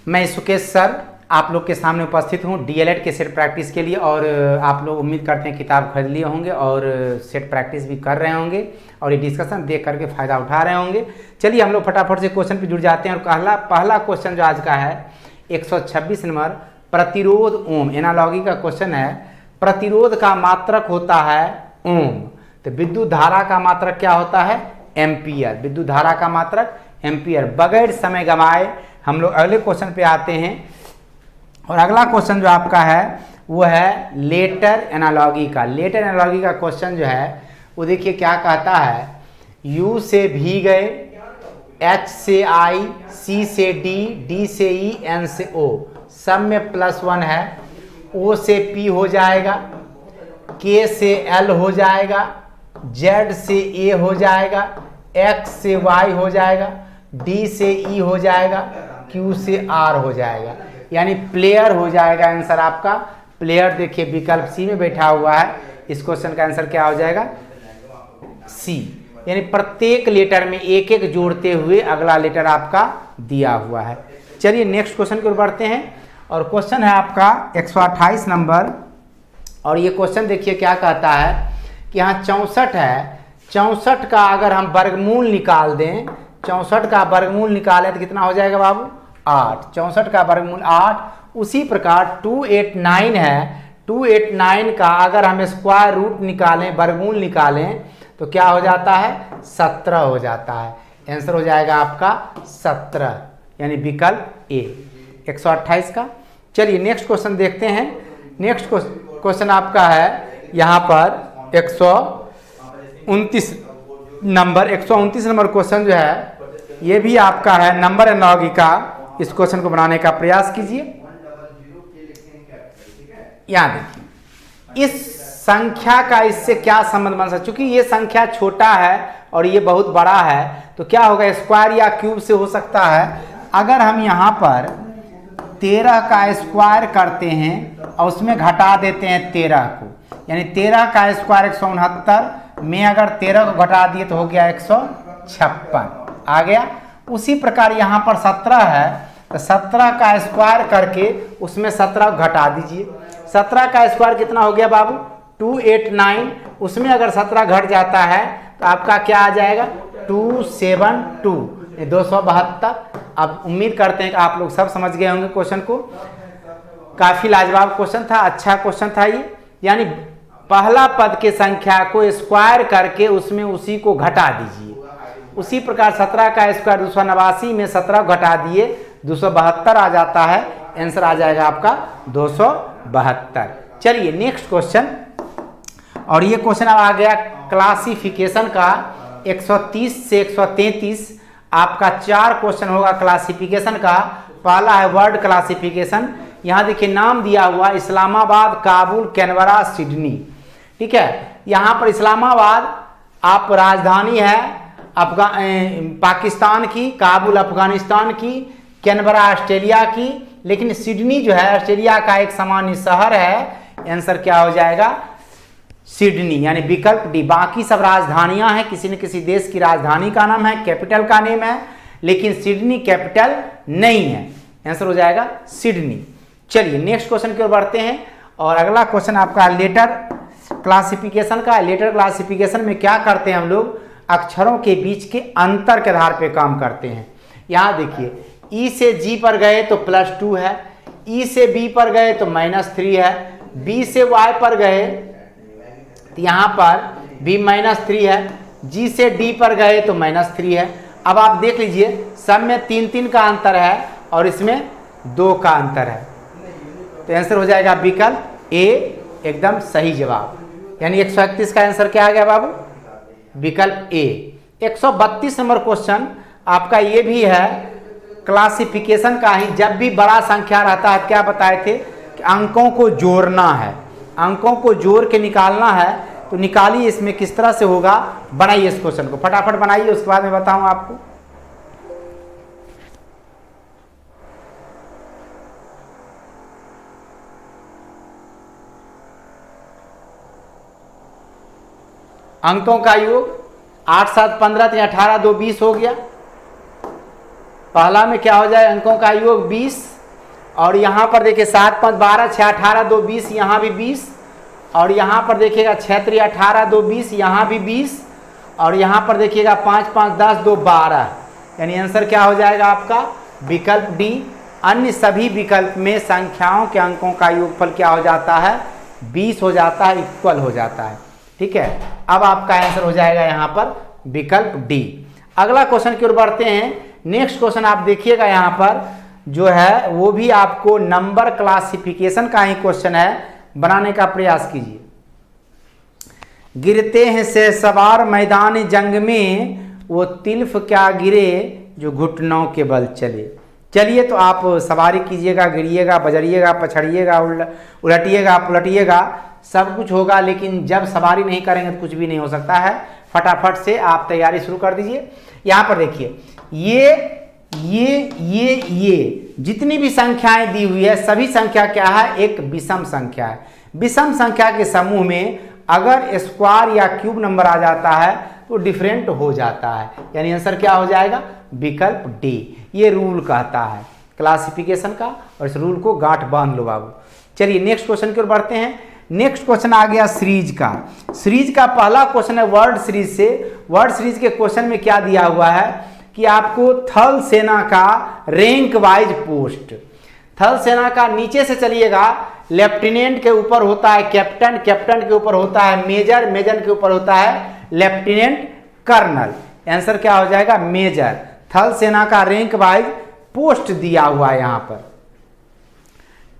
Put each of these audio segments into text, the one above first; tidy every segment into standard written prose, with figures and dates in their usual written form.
मैं सुकेश सर आप लोग के सामने उपस्थित हूँ डीएलएड के सेट प्रैक्टिस के लिए। और आप लोग उम्मीद करते हैं किताब खरीद लिए होंगे और सेट प्रैक्टिस भी कर रहे होंगे और ये डिस्कशन देख करके फ़ायदा उठा रहे होंगे। चलिए हम लोग फटाफट से क्वेश्चन पे जुड़ जाते हैं। और पहला क्वेश्चन जो आज का है 126 नंबर, प्रतिरोध ओम, एनालॉगी का क्वेश्चन है। प्रतिरोध का मात्रक होता है ओम, तो विद्युत धारा का मात्रक क्या होता है? एम्पियर। विद्युत धारा का मात्रक एम्पियर। बगैर समय गंवाए हम लोग अगले क्वेश्चन पे आते हैं। और अगला क्वेश्चन जो आपका है वो है लेटर एनालॉगी का। लेटर एनालॉगी का क्वेश्चन जो है वो देखिए क्या कहता है, U से V गए, H से I, C से D, D से E, N से O, सब में +1 है। O से P हो जाएगा, K से L हो जाएगा, Z से A हो जाएगा, X से Y हो जाएगा, D से E हो जाएगा, Q से R हो जाएगा, यानी प्लेयर हो जाएगा आंसर आपका। प्लेयर देखिए विकल्प सी में बैठा हुआ है। इस क्वेश्चन का आंसर क्या हो जाएगा? सी। यानी प्रत्येक लेटर में एक एक जोड़ते हुए अगला लेटर आपका दिया हुआ है। चलिए नेक्स्ट क्वेश्चन की ओर बढ़ते हैं। और क्वेश्चन है आपका 128 नंबर। और ये क्वेश्चन देखिए क्या कहता है कि यहाँ 64 है। 64 का अगर हम वर्गमूल निकाल दें, 64 का वर्गमूल निकालें तो कितना हो जाएगा बाबू? 8। 64 का वर्गमूल 8। उसी प्रकार 289 है। 289 का अगर हम स्क्वायर रूट निकालें, वर्गमूल निकालें तो क्या हो जाता है? 17 हो जाता है। आंसर हो जाएगा आपका 17, यानी विकल्प ए 128 का। चलिए नेक्स्ट क्वेश्चन देखते हैं। नेक्स्ट क्वेश्चन आपका है यहाँ पर 129 नंबर। 129 नंबर क्वेश्चन जो है ये भी आपका है नंबर एनालॉगी का। इस क्वेश्चन को बनाने का प्रयास कीजिए। यहाँ देखिए इस संख्या का इससे क्या संबंध बन सकता है? चूंकि ये संख्या छोटा है और ये बहुत बड़ा है तो क्या होगा? स्क्वायर या क्यूब से हो सकता है। अगर हम यहाँ पर 13 का स्क्वायर करते हैं और उसमें घटा देते हैं 13 को, यानी 13 का स्क्वायर 169 में अगर 13 को घटा दिए तो हो गया 156 आ गया। उसी प्रकार यहाँ पर 17 है तो 17 का स्क्वायर करके उसमें 17 घटा दीजिए। 17 का स्क्वायर कितना हो गया बाबू? 289। उसमें अगर 17 घट जाता है तो आपका क्या आ जाएगा? 272, 272। अब उम्मीद करते हैं कि आप लोग सब समझ गए होंगे क्वेश्चन को। काफ़ी लाजवाब क्वेश्चन था, अच्छा क्वेश्चन था ये। यानी पहला पद के संख्या को स्क्वायर करके उसमें उसी को घटा दीजिए। उसी प्रकार 17 का स्क्वायर 289 में 17 घटा दिए 272 आ जाता है। आंसर आ जाएगा आपका 272। चलिए नेक्स्ट क्वेश्चन। और ये क्वेश्चन अब आ गया क्लासिफिकेशन का 130 से 133। आपका 4 क्वेश्चन होगा क्लासिफिकेशन का। पहला है वर्ड क्लासिफिकेशन। यहाँ देखिए नाम दिया हुआ इस्लामाबाद, काबुल, कैनबरा, सिडनी। ठीक है, यहाँ पर इस्लामाबाद आप राजधानी है पाकिस्तान की, काबुल अफगानिस्तान की, कैनबरा ऑस्ट्रेलिया की, लेकिन सिडनी जो है ऑस्ट्रेलिया का एक सामान्य शहर है। आंसर क्या हो जाएगा? सिडनी, यानी विकल्प डी। बाकी सब राजधानियां हैं, किसी न किसी देश की राजधानी का नाम है, कैपिटल का नेम है, लेकिन सिडनी कैपिटल नहीं है। आंसर हो जाएगा सिडनी। चलिए नेक्स्ट क्वेश्चन की ओर बढ़ते हैं। और अगला क्वेश्चन आपका लेटर क्लासिफिकेशन का। लेटर क्लासिफिकेशन में क्या करते हैं हम लोग? अक्षरों के बीच के अंतर के आधार पे काम करते हैं। यहाँ देखिए ई से जी पर गए तो +2 है, ई से बी पर गए तो -3 है, बी से वाई पर गए तो यहाँ पर b -3 है, जी से डी पर गए तो -3 है। अब आप देख लीजिए सब में 3-3 का अंतर है और इसमें 2 का अंतर है। तो आंसर हो जाएगा विकल्प ए एकदम सही जवाब। यानी 131 का आंसर क्या आ गया बाबू? विकल्प ए। 132 नंबर क्वेश्चन आपका ये भी है क्लासिफिकेशन का ही। जब भी बड़ा संख्या रहता है क्या बताए थे कि अंकों को जोड़ना है, अंकों को जोड़ के निकालना है। तो निकालिए इसमें किस तरह से होगा, बनाइए इस क्वेश्चन को, फटाफट बनाइए, उसके बाद मैं बताऊं आपको। अंकों का योग 8 7 15 18 2 20 हो गया। पहला में क्या हो जाए? अंकों का योग 20 और यहाँ पर देखिए 7 5 12, 6 18, 2 20, यहाँ भी 20, और यहाँ पर देखिएगा 6 3 18, 2 20, यहाँ भी 20, और यहाँ पर देखिएगा 5 5 10, 2 12। यानी आंसर क्या हो जाएगा आपका विकल्प डी। अन्य सभी विकल्प में संख्याओं के अंकों का योगफल क्या हो जाता है 20 हो जाता है, इक्वल हो जाता है। ठीक है, अब आपका आंसर हो जाएगा यहाँ पर विकल्प डी। अगला क्वेश्चन की ओर बढ़ते हैं। नेक्स्ट क्वेश्चन आप देखिएगा यहाँ पर जो है वो भी आपको नंबर क्लासिफिकेशन का ही क्वेश्चन है, बनाने का प्रयास कीजिए। गिरते हैं शहसवार मैदान जंग में, वो तिल्फ क्या गिरे जो घुटनों के बल चले। चलिए तो आप सवारी कीजिएगा, गिरिएगा, बजरिएगा, पछड़िएगा, उलटिएगा, पुलटिएगा, सब कुछ होगा, लेकिन जब सवारी नहीं करेंगे तो कुछ भी नहीं हो सकता है। फटाफट से आप तैयारी शुरू कर दीजिए। यहाँ पर देखिए ये जितनी भी संख्याएं दी हुई है सभी संख्या क्या है, एक विषम संख्या है। विषम संख्या के समूह में अगर स्क्वायर या क्यूब नंबर आ जाता है तो डिफरेंट हो जाता है, यानी आंसर क्या हो जाएगा विकल्प डी। ये रूल कहता है क्लासिफिकेशन का, और इस रूल को गांठ बांध लो बाबू। चलिए नेक्स्ट क्वेश्चन की ओर बढ़ते हैं। नेक्स्ट क्वेश्चन आ गया सीरीज का। सीरीज का पहला क्वेश्चन है वर्ड सीरीज से। वर्ड सीरीज के क्वेश्चन में क्या दिया हुआ है कि आपको थल सेना का रैंक वाइज पोस्ट, थल सेना का नीचे से चलिएगा, लेफ्टिनेंट के ऊपर होता है कैप्टन, कैप्टन के ऊपर होता है मेजर, मेजर के ऊपर होता है लेफ्टिनेंट कर्नल। आंसर क्या हो जाएगा मेजर। थल सेना का रैंक वाइज पोस्ट दिया हुआ है यहां पर।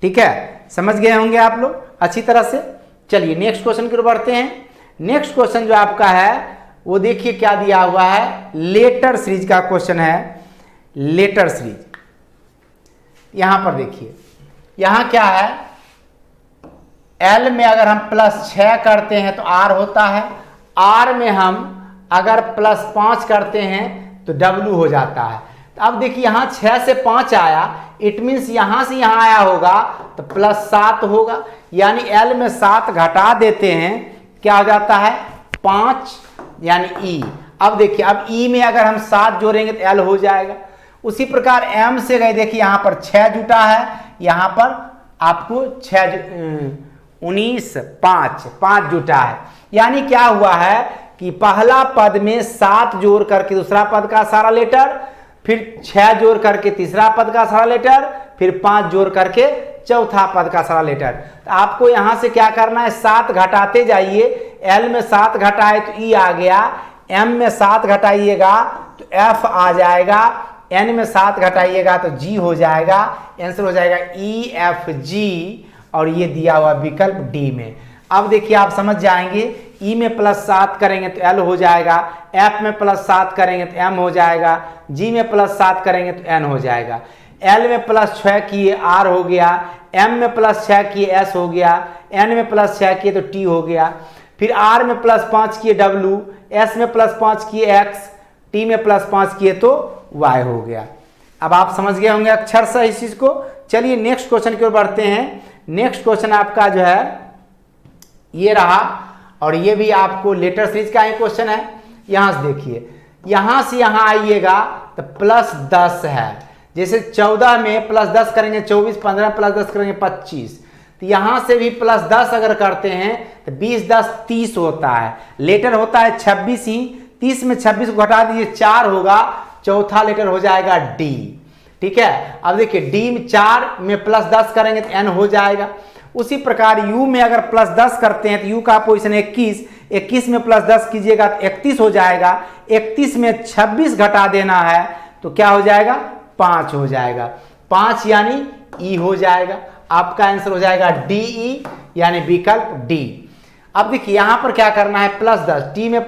ठीक है, समझ गए होंगे आप लोग अच्छी तरह से। चलिए नेक्स्ट क्वेश्चन की ओर बढ़ते हैं। नेक्स्ट क्वेश्चन जो आपका है वो देखिए क्या दिया हुआ है, लेटर सीरीज का क्वेश्चन है। लेटर सीरीज यहां पर देखिए, यहां क्या है, एल में अगर हम +6 करते हैं तो आर होता है, आर में हम अगर +5 करते हैं तो डब्लू हो जाता है। तो अब देखिए यहाँ 6 से 5 आया, इट मीन्स यहां से यहां आया होगा तो +7 होगा, यानी एल में 7 घटा देते हैं, क्या हो जाता है 5, यानी ई। अब देखिए, अब ई में अगर हम 7 जोड़ेंगे तो एल हो जाएगा। उसी प्रकार एम से गए, देखिए यहां पर 6 जुटा है, यहां पर आपको 19 5 जुटा है, यानी क्या हुआ है कि पहला पद में 7 जोड़ करके दूसरा पद का सारा लेटर, फिर 6 जोड़ करके तीसरा पद का सारा लेटर, फिर 5 जोड़ करके चौथा पद का सारा लेटर। तो आपको यहां से क्या करना है, 7 घटाते जाइए। एल में 7 घटाए तो ई आ गया, एम में 7 घटाइएगा तो एफ आ जाएगा, एन में 7 घटाइएगा तो जी हो जाएगा। आंसर हो जाएगा ई एफ जी, और ये दिया हुआ विकल्प डी में। अब देखिए आप समझ जाएंगे, ई में +7 करेंगे तो एल हो जाएगा, एफ में +7 करेंगे तो एम हो जाएगा, जी में +7 करेंगे तो एन हो जाएगा, एल में +6 किए आर हो गया, एम में +6 किए एस हो गया, एन में +6 किए तो टी हो गया, फिर आर में +5 किए डब्लू, एस में +5 किए एक्स, टी में +5 किए तो वाई हो गया। अब आप समझ गए होंगे अक्षर से इस चीज को। चलिए नेक्स्ट क्वेश्चन की ओर बढ़ते हैं। नेक्स्ट क्वेश्चन आपका जो है ये रहा, और ये भी आपको लेटर सीरीज का ही क्वेश्चन है। यहां से देखिए, यहां से यहां आइएगा तो +10 है, जैसे 14 में +10 करेंगे 24, 15 +10 करेंगे 25, तो यहां से भी +10 अगर करते हैं तो 20 10 30 होता है। लेटर होता है 26 ही, 30 में 26 को घटा दीजिए 4 होगा, चौथा लेटर हो जाएगा डी। ठीक है, अब देखिए डी में 4 में +10 करेंगे तो एन हो जाएगा। उसी प्रकार यू में अगर +10 करते हैं तो यू का पोजीशन 21, 21 में +10 कीजिएगा तो 31 हो जाएगा, 31 में 26 घटा देना है तो क्या हो जाएगा 5 हो जाएगा, 5 यानी ई हो जाएगा। आपका आंसर हो जाएगा डी ई, यानी विकल्प डी। अब देखिए यहां पर क्या करना है, +10, टी में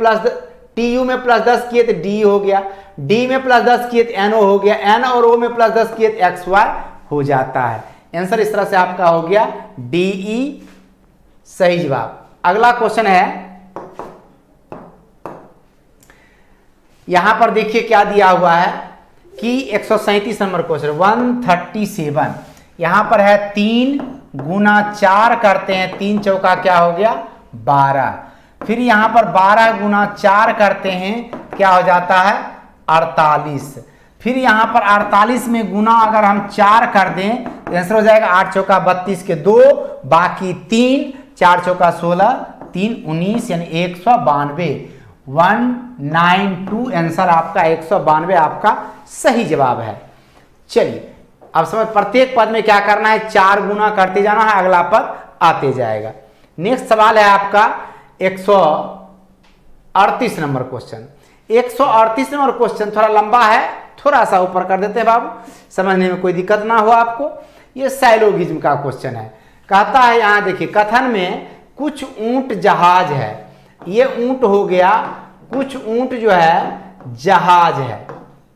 टी यू में +10 किए तो डी हो गया, डी में +10 किए तो एन ओ हो गया, एन और ओ में +10 किए तो एक्स वाई हो जाता है। आंसर इस तरह से आपका हो गया डी ई, सही जवाब। अगला क्वेश्चन है, यहां पर देखिए क्या दिया हुआ है कि 137 नंबर क्वेश्चन 137, यहां पर है 3 गुना 4 करते हैं, 3 चौका क्या हो गया 12, फिर यहां पर 12 गुना 4 करते हैं क्या हो जाता है 48। फिर यहाँ पर 48 में गुना अगर हम 4 कर दें तो आंसर हो जाएगा 8 चौका 32 के 2, बाकी 3, 4 चौका 16, 3 19 यानी 192। 192 आंसर आपका 192 आपका सही जवाब है। चलिए अब समझ, प्रत्येक पद में क्या करना है, 4 गुना करते जाना है, अगला पद आते जाएगा। नेक्स्ट सवाल है आपका 138 नंबर क्वेश्चन। 138 नंबर क्वेश्चन थोड़ा लंबा है, थोड़ा सा ऊपर कर देते हैं बाबू, समझने में कोई दिक्कत ना हो आपको। ये साइलोगिज्म का क्वेश्चन है। कहता है यहाँ देखिए, कथन में कुछ ऊंट जहाज है, ये ऊंट हो गया, कुछ ऊंट जो है जहाज है,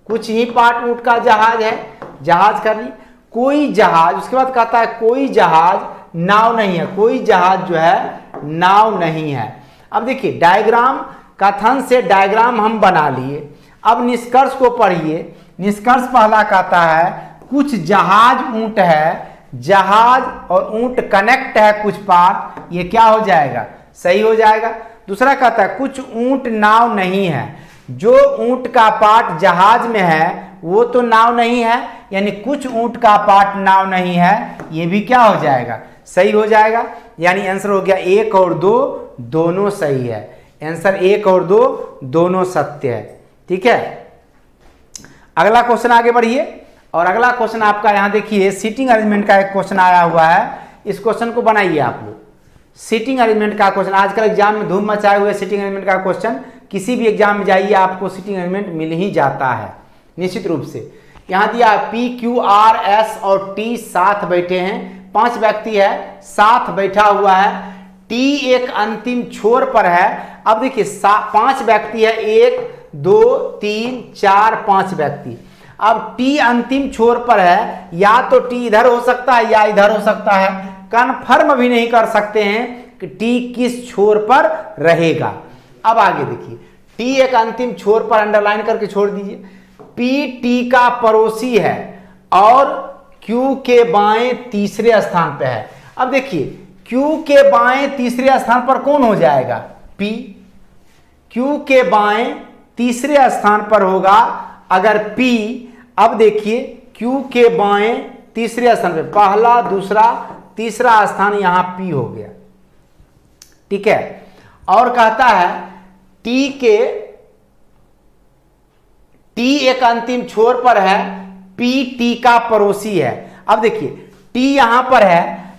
कुछ ही पार्ट ऊंट का जहाज है, जहाज कर ली। कोई जहाज, उसके बाद कहता है कोई जहाज नाव नहीं है, कोई जहाज जो है नाव नहीं है। अब देखिए डायग्राम, कथन से डायग्राम हम बना लिए। अब निष्कर्ष को पढ़िए। निष्कर्ष पहला कहता है कुछ जहाज ऊंट है, जहाज और ऊंट कनेक्ट है कुछ पार्ट, ये क्या हो जाएगा, सही हो जाएगा। दूसरा कहता है कुछ ऊंट नाव नहीं है, जो ऊंट का पार्ट जहाज में है वो तो नाव नहीं है, यानी कुछ ऊंट का पार्ट नाव नहीं है, ये भी क्या हो जाएगा, सही हो जाएगा। यानी आंसर हो गया 1 और 2 दोनों सही है। आंसर 1 और 2 दोनों सत्य है। ठीक है, अगला क्वेश्चन आगे बढ़िए। और अगला क्वेश्चन आपका यहाँ देखिए, सीटिंग अरेंजमेंट का एक क्वेश्चन आया हुआ है। इस क्वेश्चन को बनाइए आप लोग। सीटिंग अरेंजमेंट का क्वेश्चन आजकल एग्जाम में धूम मचाए हुए सीटिंग अरेंजमेंट का क्वेश्चन, किसी भी एग्जाम में जाइए आपको सीटिंग अरेंजमेंट मिल ही जाता है निश्चित रूप से। यहाँ दिया P, Q, R, S और T साथ बैठे हैं, 5 व्यक्ति है, साथ बैठा हुआ है। T एक अंतिम छोर पर है। अब देखिए 5 व्यक्ति है, 1 2 3 4 5 व्यक्ति। अब T अंतिम छोर पर है, या तो T इधर हो सकता है या इधर हो सकता है, कन्फर्म भी नहीं कर सकते हैं कि T किस छोर पर रहेगा। अब आगे देखिए, T एक अंतिम छोर पर, अंडरलाइन करके छोड़ दीजिए। P T का पड़ोसी है और Q के बाएं तीसरे स्थान पे है। अब देखिए Q के बाएं तीसरे स्थान पर कौन हो जाएगा, P। Q के बाएं तीसरे स्थान पर होगा अगर P। अब देखिए Q के बाएं तीसरे स्थान पे, पहला दूसरा तीसरा स्थान यहां P हो गया। ठीक है, और कहता है T एक अंतिम छोर पर है, P T का पड़ोसी है। अब देखिए T यहां पर है,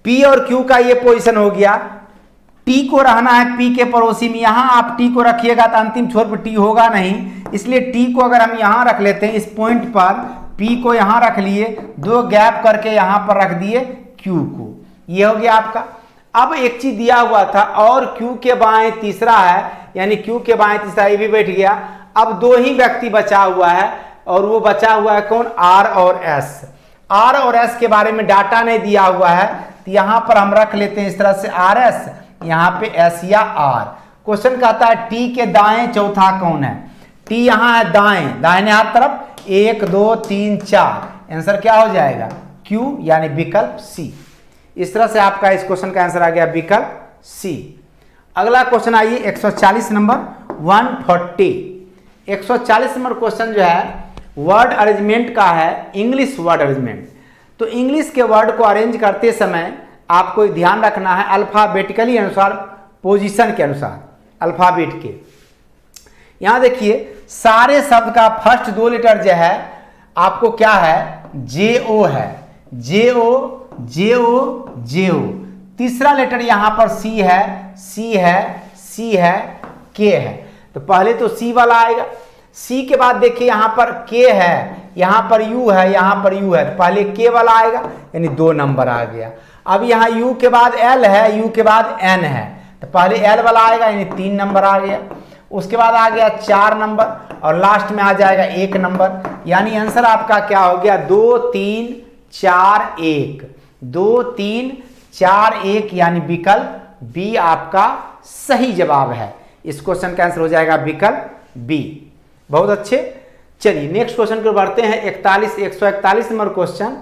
P और Q का ये पोजीशन हो गया, T को रहना है P के पड़ोसी में। यहां आप T को रखिएगा तो अंतिम छोर पर T होगा नहीं, इसलिए T को अगर हम यहां रख लेते हैं, इस पॉइंट पर P को यहां रख लिए, 2 गैप करके यहां पर रख दिए Q को, ये हो गया आपका। अब एक चीज दिया हुआ था, और Q के बाएं तीसरा है, यानी Q के बाएं तीसरा, ये भी बैठ गया। अब 2 ही व्यक्ति बचा हुआ है, और वो बचा हुआ है कौन, R और S। R और S के बारे में डाटा नहीं दिया हुआ है, तो यहां पर हम रख लेते हैं इस तरह से RS, यहां पे S या R। क्वेश्चन कहता है T के दाएं चौथा कौन है। T यहां है दाएं, दाहिने हाथ तरफ, 1 2 3 4, आंसर क्या हो जाएगा, Q, यानी विकल्प C। इस तरह से आपका इस क्वेश्चन का आंसर आ गया विकल्प C। अगला क्वेश्चन आइए 140 नंबर 140। 140 नंबर क्वेश्चन जो है वर्ड अरेंजमेंट का है, इंग्लिश वर्ड अरेंजमेंट। तो इंग्लिश के वर्ड को अरेंज करते समय आपको ध्यान रखना है अल्फाबेटिकली अनुसार, पोजीशन के अनुसार अल्फाबेट के। यहां देखिए सारे शब्द का फर्स्ट 2 लेटर जो है आपको क्या है, JO है, JO JO JO। तीसरा लेटर यहां पर C है, C है, C है, K है। तो पहले तो C वाला आएगा, C के बाद देखिए यहां पर K है, यहां पर U है, यहां पर U है, तो पहले K वाला आएगा, यानी 2 नंबर आ गया। अब यहाँ U के बाद L है, U के बाद N है, तो पहले L वाला आएगा, यानी 3 नंबर आ गया। उसके बाद आ गया 4 नंबर, और लास्ट में आ जाएगा 1 नंबर। यानी आंसर आपका क्या हो गया, 2 3 4 1, 2 3 4 1, यानी विकल्प B आपका सही जवाब है। इस क्वेश्चन का आंसर हो जाएगा विकल्प B। बहुत अच्छे। चलिए नेक्स्ट क्वेश्चन को बढ़ते हैं, 141 नंबर क्वेश्चन।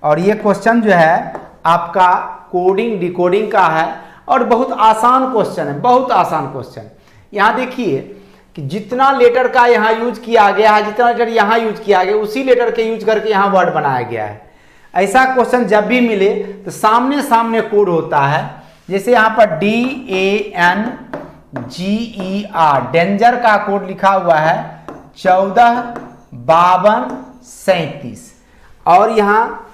और ये क्वेश्चन जो है आपका कोडिंग डिकोडिंग का है, और बहुत आसान क्वेश्चन है, बहुत आसान क्वेश्चन। यहाँ देखिए कि जितना लेटर का यहाँ यूज किया गया है, जितना लेटर यहाँ यूज किया गया, उसी लेटर के यूज करके यहाँ वर्ड बनाया गया है। ऐसा क्वेश्चन जब भी मिले तो सामने सामने कोड होता है। जैसे यहाँ पर DANGER डेंजर का कोड लिखा हुआ है 145237 और यहाँ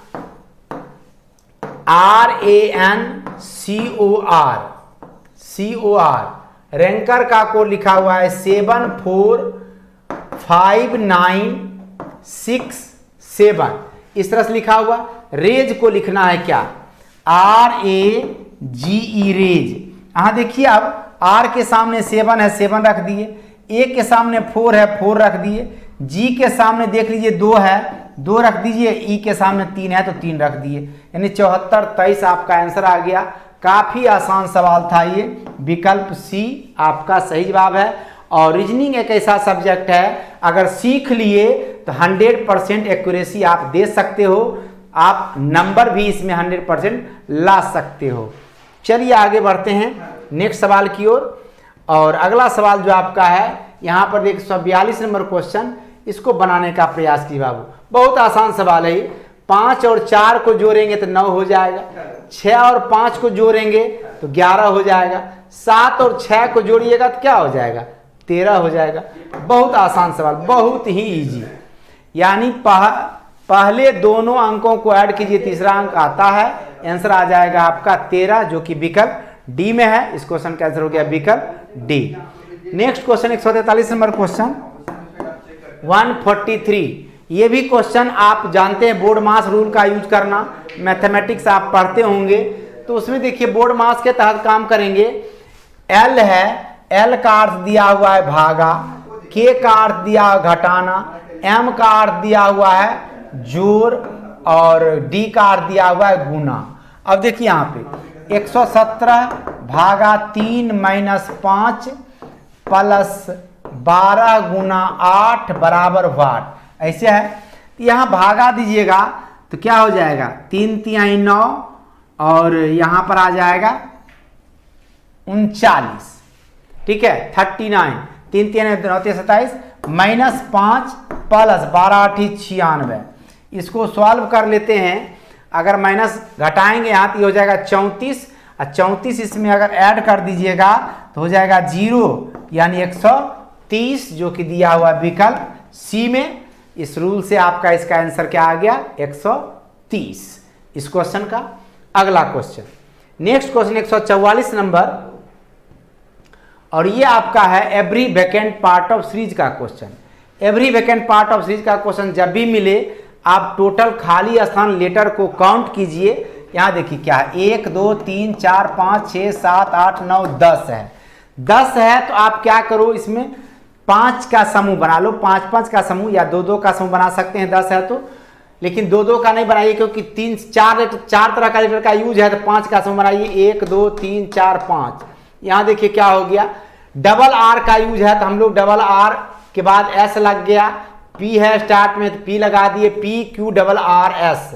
RANCOR रैंकर का कोड लिखा हुआ है 745967। इस तरह से लिखा हुआ। रेज को लिखना है क्या, RAGE रेज। यहां देखिए अब R के सामने 7 है 7 रख दिए, A के सामने 4 है 4 रख दिए, G के सामने देख लीजिए 2 है 2 रख दीजिए, E के सामने 3 है तो 3 रख दिए, यानी 7423 आपका आंसर आ गया। काफी आसान सवाल था ये। विकल्प सी आपका सही जवाब है। और रीजनिंग एक ऐसा सब्जेक्ट है, अगर सीख लिए तो 100% एक्यूरेसी आप दे सकते हो, आप नंबर भी इसमें 100% ला सकते हो। चलिए आगे बढ़ते हैं नेक्स्ट सवाल की ओर। और अगला सवाल जो आपका है यहाँ पर 142 नंबर क्वेश्चन, इसको बनाने का प्रयास कीजिए बाबू। बहुत आसान सवाल है। 5 और 4 को जोड़ेंगे तो 9 हो जाएगा, 6 और 5 को जोड़ेंगे तो 11 हो जाएगा, 7 और 6 को जोड़िएगा तो क्या हो जाएगा, 13 हो जाएगा। बहुत आसान सवाल, बहुत ही इजी। यानी पहले दोनों अंकों को ऐड कीजिए, तीसरा अंक आता है, आंसर आ जाएगा आपका 13, जो कि विकल्प डी में है। इस क्वेश्चन का आंसर हो गया विकल्प D. Next question 143 number question 143। ये भी क्वेश्चन आप जानते हैं, बोर्ड मास रूल का यूज करना। मैथमेटिक्स आप पढ़ते होंगे तो उसमें देखिए बोर्ड मास के तहत काम करेंगे। एल है, एल का अर्थ दिया हुआ है भागा, के का अर्थ दिया हुआ घटाना, एम का अर्थ दिया हुआ है जोड़ और डी का अर्थ दिया हुआ है गुना। अब देखिए यहाँ पे 117 भागा 3 माइनस 5 प्लस 12 गुना 8 बराबर वाट, ऐसे है। यहाँ भागा दीजिएगा तो क्या हो जाएगा, 3 तिहाई 9 और यहाँ पर आ जाएगा 39, ठीक है 39, 3 तिहाई 9 27 माइनस 5 प्लस 12 8 96। इसको सॉल्व कर लेते हैं। अगर माइनस घटाएंगे यहाँ तो हो जाएगा 34 और 34 इसमें अगर ऐड कर दीजिएगा तो हो जाएगा 0, यानी 130, जो कि दिया हुआ विकल्प सी में। इस रूल से आपका इसका आंसर क्या आ गया, 130 इस क्वेश्चन का। अगला क्वेश्चन नेक्स्ट क्वेश्चन 144 नंबर, और ये आपका है every vacant part of series का question. Every vacant part of series का क्वेश्चन जब भी मिले आप टोटल खाली स्थान लेटर को काउंट कीजिए। यहाँ देखिए क्या है, 1 2 3 4 5 6 7 8 9 10 है। 10 है तो आप क्या करो, इसमें 5 का समूह बना लो, 5 का समूह या 2 का समूह बना सकते हैं 10 है तो। लेकिन 2 का नहीं बनाइए क्योंकि 3 4 तरह का लेटर का यूज है, तो 5 का समूह बनाइए, 1 2 3 4 5। यहाँ देखिए क्या हो गया, डबल आर का यूज है तो हम लोग डबल आर के बाद एस लग गया, पी है स्टार्ट में तो पी लगा दिए, P Q double R S,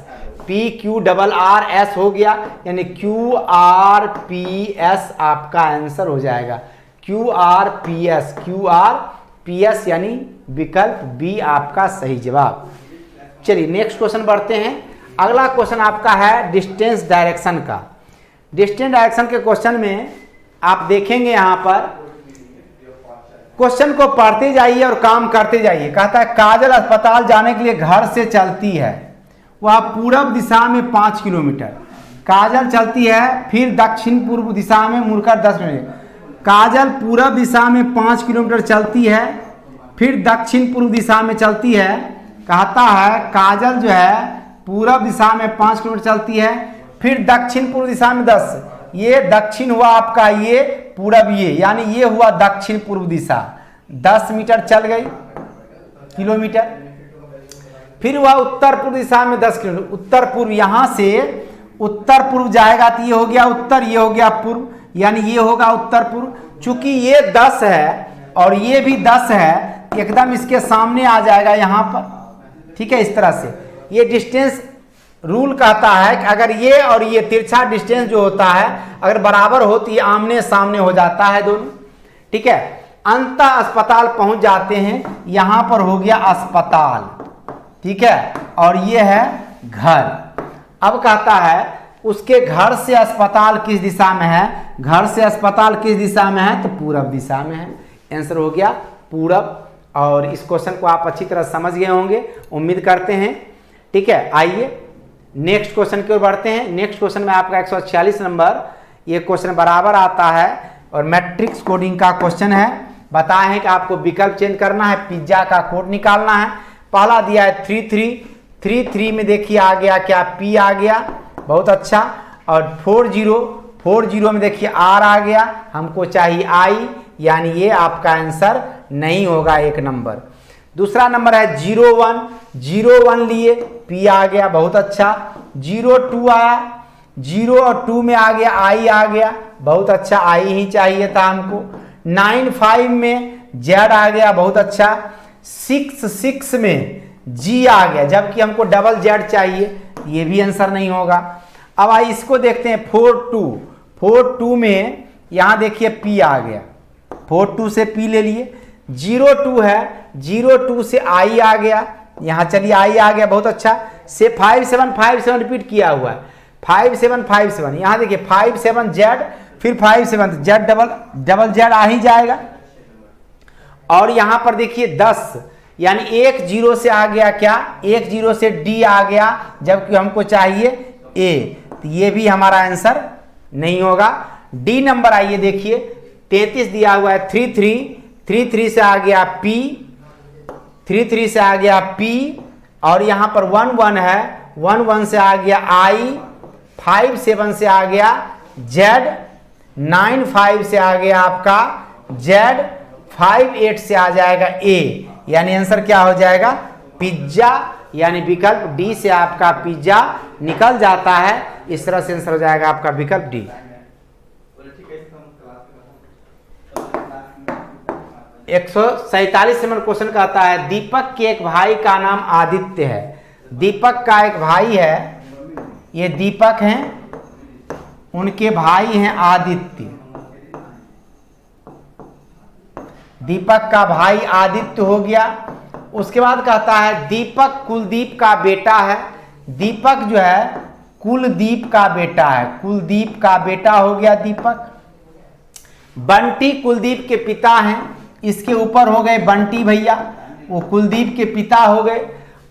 P Q double R S हो गया, यानी क्यू आर पी एस आपका आंसर हो जाएगा। Q R P S, Q R P S यानी विकल्प बी आपका सही जवाब। चलिए नेक्स्ट क्वेश्चन बढ़ते हैं। अगला क्वेश्चन आपका है डिस्टेंस डायरेक्शन का। डिस्टेंस डायरेक्शन के क्वेश्चन में आप देखेंगे यहाँ पर क्वेश्चन को पढ़ते जाइए और काम करते जाइए। कहता है काजल अस्पताल जाने के लिए घर से चलती है, वह पूरब दिशा में 5 किलोमीटर। काजल चलती है, फिर दक्षिण पूर्व दिशा में मुड़कर 10 मिनट। काजल पूरब दिशा में 5 किलोमीटर चलती है, फिर दक्षिण पूर्व दिशा में चलती है। कहता है काजल जो है पूरब दिशा में 5 किलोमीटर चलती है, फिर दक्षिण पूर्व दिशा में 10। ये दक्षिण हुआ आपका, ये पूरब, ये यानी ये हुआ दक्षिण पूर्व दिशा। 10 मीटर चल गई किलोमीटर। फिर हुआ उत्तर पूर्व दिशा में 10 किलोमीटर। उत्तर पूर्व, यहां से उत्तर पूर्व जाएगा तो ये हो गया उत्तर, ये हो गया पूर्व, यानी ये होगा उत्तर पूर्व। चूंकि ये 10 है और ये भी 10 है, एकदम इसके सामने आ जाएगा यहाँ पर, ठीक है। इस तरह से ये डिस्टेंस रूल कहता है कि अगर ये और ये तिरछा डिस्टेंस जो होता है अगर बराबर हो तो ये आमने सामने हो जाता है दोनों, ठीक है। अंतः अस्पताल पहुंच जाते हैं, यहां पर हो गया अस्पताल, ठीक है, और ये है घर। अब कहता है उसके घर से अस्पताल किस दिशा में है, घर से अस्पताल किस दिशा में है, तो पूरब दिशा में है। आंसर हो गया पूरब। और इस क्वेश्चन को आप अच्छी तरह समझ गए होंगे, उम्मीद करते हैं, ठीक है। आइए नेक्स्ट क्वेश्चन की ओर बढ़ते हैं। नेक्स्ट क्वेश्चन में आपका 146 नंबर, ये क्वेश्चन बराबर आता है और मैट्रिक्स कोडिंग का क्वेश्चन है। बताए हैं कि आपको विकल्प चेंज करना है, पिज्जा का कोड निकालना है। पहला दिया है 33 में देखिए आ गया क्या, पी आ गया, बहुत अच्छा। और 40 में देखिए आर आ गया, हमको चाहिए आई, यानी ये आपका आंसर नहीं होगा, एक नंबर। दूसरा नंबर है 01 लिए पी आ गया, बहुत अच्छा। 02 आया, 0 और 2 में आ गया आई आ गया, बहुत अच्छा, आई ही चाहिए था हमको। 95 में जेड आ गया, बहुत अच्छा। 66 में जी आ गया, जबकि हमको डबल जेड चाहिए, ये भी आंसर नहीं होगा। अब आइए इसको देखते हैं 42 में यहां देखिए पी आ गया, 42 से पी ले लिए। 02 है, 02 से आई आ गया, यहां चलिए आई आ गया, बहुत अच्छा। से 57 रिपीट किया हुआ है, 57 यहां देखिए 57 जेड, फिर 57 जेड, डबल जेड आ ही जाएगा। और यहां पर देखिए 10, यानी 10 से आ गया क्या, 10 से डी आ गया, जबकि हमको चाहिए ए, तो ये भी हमारा आंसर नहीं होगा। डी नंबर आइए देखिए 33 दिया हुआ है, 33 से आ गया पी, 33 से आ गया पी, और यहां पर 11 है, 11 से आ गया आई, 57 से आ गया जेड, 95 से आ गया आपका जेड, 58 से आ जाएगा ए, यानी आंसर क्या हो जाएगा, पिज्जा, यानी विकल्प डी से आपका पिज्जा निकल जाता है। इस तरह से आंसर हो जाएगा आपका विकल्प डी। 147 नंबर क्वेश्चन कहता है दीपक के एक भाई का नाम आदित्य है। दीपक का एक भाई है, ये दीपक हैं, उनके भाई हैं आदित्य। दीपक का भाई आदित्य हो गया। उसके बाद कहता है दीपक कुलदीप का बेटा है। दीपक जो है कुलदीप का बेटा है, कुलदीप का बेटा हो गया दीपक। बंटी कुलदीप के पिता हैं, इसके ऊपर हो गए बंटी भैया, वो कुलदीप के पिता हो गए।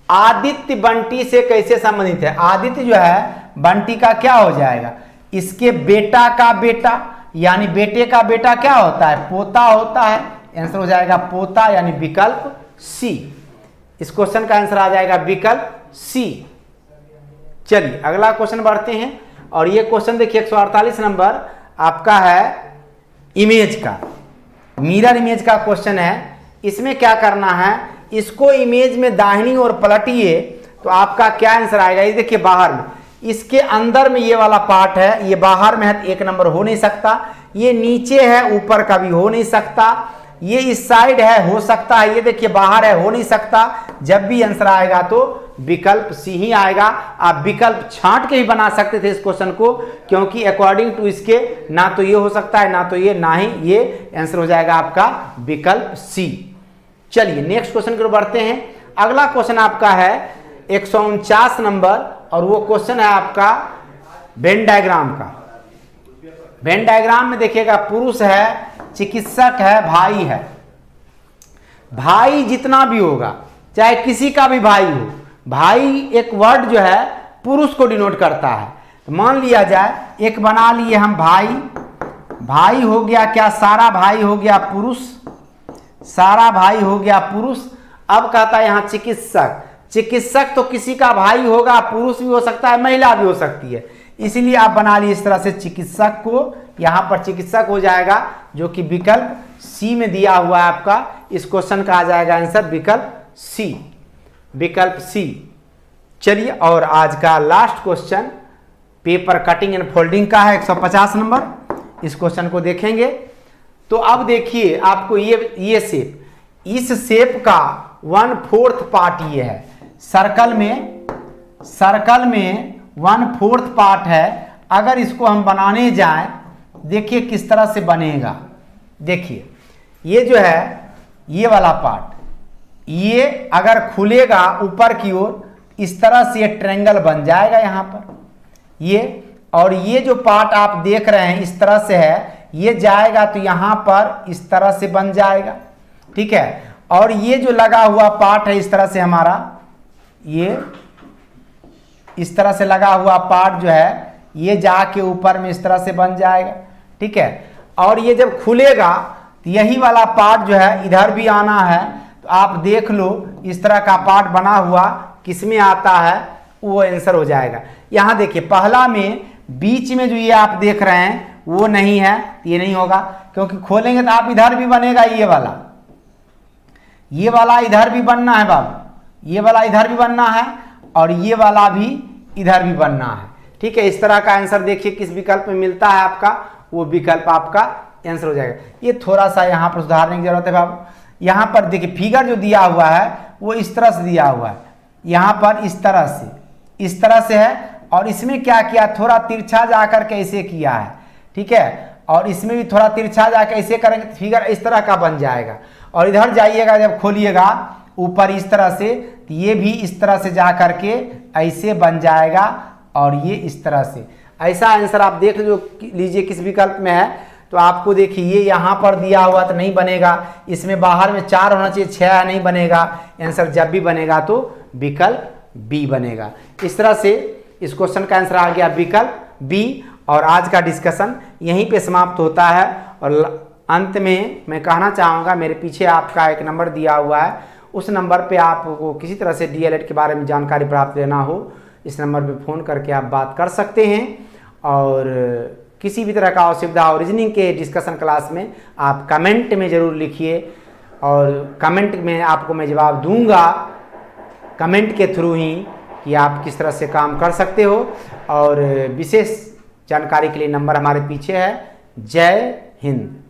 आदित्य बंटी से कैसे संबंधित है, आदित्य जो है बंटी का क्या हो जाएगा, इसके बेटा का बेटा, यानी बेटे का बेटा क्या होता है, पोता होता है। आंसर हो जाएगा पोता, यानी विकल्प सी। इस क्वेश्चन का आंसर आ जाएगा विकल्प सी। चलिए अगला क्वेश्चन बढ़ते हैं, और ये क्वेश्चन देखिए 148 नंबर आपका है इमेज का, मिरर इमेज का क्वेश्चन है। इसमें क्या करना है, इसको इमेज में दाहिनी ओर पलटिए तो आपका क्या आंसर आएगा। ये देखिए बाहर में, इसके अंदर में ये वाला पार्ट है, ये बाहर में है तो एक नंबर हो नहीं सकता। ये नीचे है, ऊपर का भी हो नहीं सकता। ये इस साइड है, हो सकता है। ये देखिए बाहर है, हो नहीं सकता। जब भी आंसर आएगा तो विकल्प सी ही आएगा। आप विकल्प छांट के ही बना सकते थे इस क्वेश्चन को, क्योंकि अकॉर्डिंग टू इसके ना तो ये हो सकता है, ना तो ये, ना ही ये। आंसर हो जाएगा आपका विकल्प सी। चलिए नेक्स्ट क्वेश्चन की ओर बढ़ते हैं। अगला क्वेश्चन आपका है 149 नंबर, और वो क्वेश्चन है आपका वेन डायग्राम का। वेन डायग्राम में देखिएगा पुरुष है, चिकित्सक है, भाई है। भाई जितना भी होगा, चाहे किसी का भी भाई हो, भाई एक वर्ड जो है पुरुष को डिनोट करता है। तो मान लिया जाए, एक बना लिए हम भाई, भाई हो गया क्या, सारा भाई हो गया पुरुष, सारा भाई हो गया पुरुष। अब कहता है यहाँ चिकित्सक, चिकित्सक तो किसी का भाई होगा, पुरुष भी हो सकता है, महिला भी हो सकती है, इसलिए आप बना लिए इस तरह से चिकित्सक को। यहाँ पर चिकित्सक हो जाएगा, जो कि विकल्प सी में दिया हुआ है आपका। इस क्वेश्चन का आ जाएगा आंसर विकल्प सी, विकल्प सी। चलिए और आज का last question paper cutting and folding का है, 150 नंबर। इस क्वेश्चन को देखेंगे तो अब देखिए आपको ये शेप, इस शेप का 1/4 पार्ट ये है। सर्कल में 1/4 पार्ट है। अगर इसको हम बनाने जाएं, देखिए किस तरह से बनेगा। देखिए ये जो है ये वाला पार्ट, ये अगर खुलेगा ऊपर की ओर इस तरह से ये ट्रायंगल बन जाएगा यहाँ पर ये, और ये जो पार्ट आप देख रहे हैं इस तरह से है, ये जाएगा तो यहाँ पर इस तरह से बन जाएगा, ठीक है। और ये जो लगा हुआ पार्ट है इस तरह से हमारा, ये इस तरह से लगा हुआ पार्ट जो है ये जाके ऊपर में इस तरह से बन जाएगा, ठीक है। और ये जब खुलेगा तो यही वाला पार्ट जो है इधर भी आना है, तो आप देख लो इस तरह का पार्ट बना हुआ किसमें आता है, वो आंसर हो जाएगा। यहाँ देखिए पहला में बीच में जो ये आप देख रहे हैं वो नहीं है, ये नहीं होगा, क्योंकि खोलेंगे तो आप इधर भी बनेगा, ये वाला इधर भी बनना है बाबू, ये वाला इधर भी बनना है और ये वाला भी इधर भी बनना है, ठीक है। इस तरह का आंसर देखिए किस विकल्प में मिलता है आपका, वो विकल्प आपका आंसर हो जाएगा। ये थोड़ा सा यहाँ पर सुधारने की जरूरत है बाबू। यहाँ पर देखिए फिगर जो दिया हुआ है वो इस तरह से दिया हुआ है, यहाँ पर इस तरह से है, और इसमें क्या किया, थोड़ा तिरछा जाकर के ऐसे किया है, ठीक है। और इसमें भी थोड़ा तिरछा जाकर ऐसे करेंगे तो फिगर इस तरह का बन जाएगा। और इधर जाइएगा जब खोलिएगा ऊपर इस तरह से, तो ये भी इस तरह से जा करके ऐसे बन जाएगा, और ये इस तरह से। ऐसा आंसर आप देख लीजिए किस विकल्प में है। तो आपको देखिए ये यहाँ पर दिया हुआ तो नहीं बनेगा, इसमें बाहर में 4 होना चाहिए, 6 नहीं बनेगा। आंसर जब भी बनेगा तो विकल्प बी बनेगा। इस तरह से इस क्वेश्चन का आंसर आ गया विकल्प बी। और आज का डिस्कशन यहीं पे समाप्त होता है। और अंत में मैं कहना चाहूँगा, मेरे पीछे आपका एक नंबर दिया हुआ है, उस नंबर पे आपको किसी तरह से डीएलएड के बारे में जानकारी प्राप्त लेना हो, इस नंबर पे फ़ोन करके आप बात कर सकते हैं। और किसी भी तरह का असुविधा और रीजनिंग के डिस्कशन क्लास में आप कमेंट में ज़रूर लिखिए, और कमेंट में आपको मैं जवाब दूंगा कमेंट के थ्रू ही कि आप किस तरह से काम कर सकते हो। और विशेष जानकारी के लिए नंबर हमारे पीछे है। जय हिंद।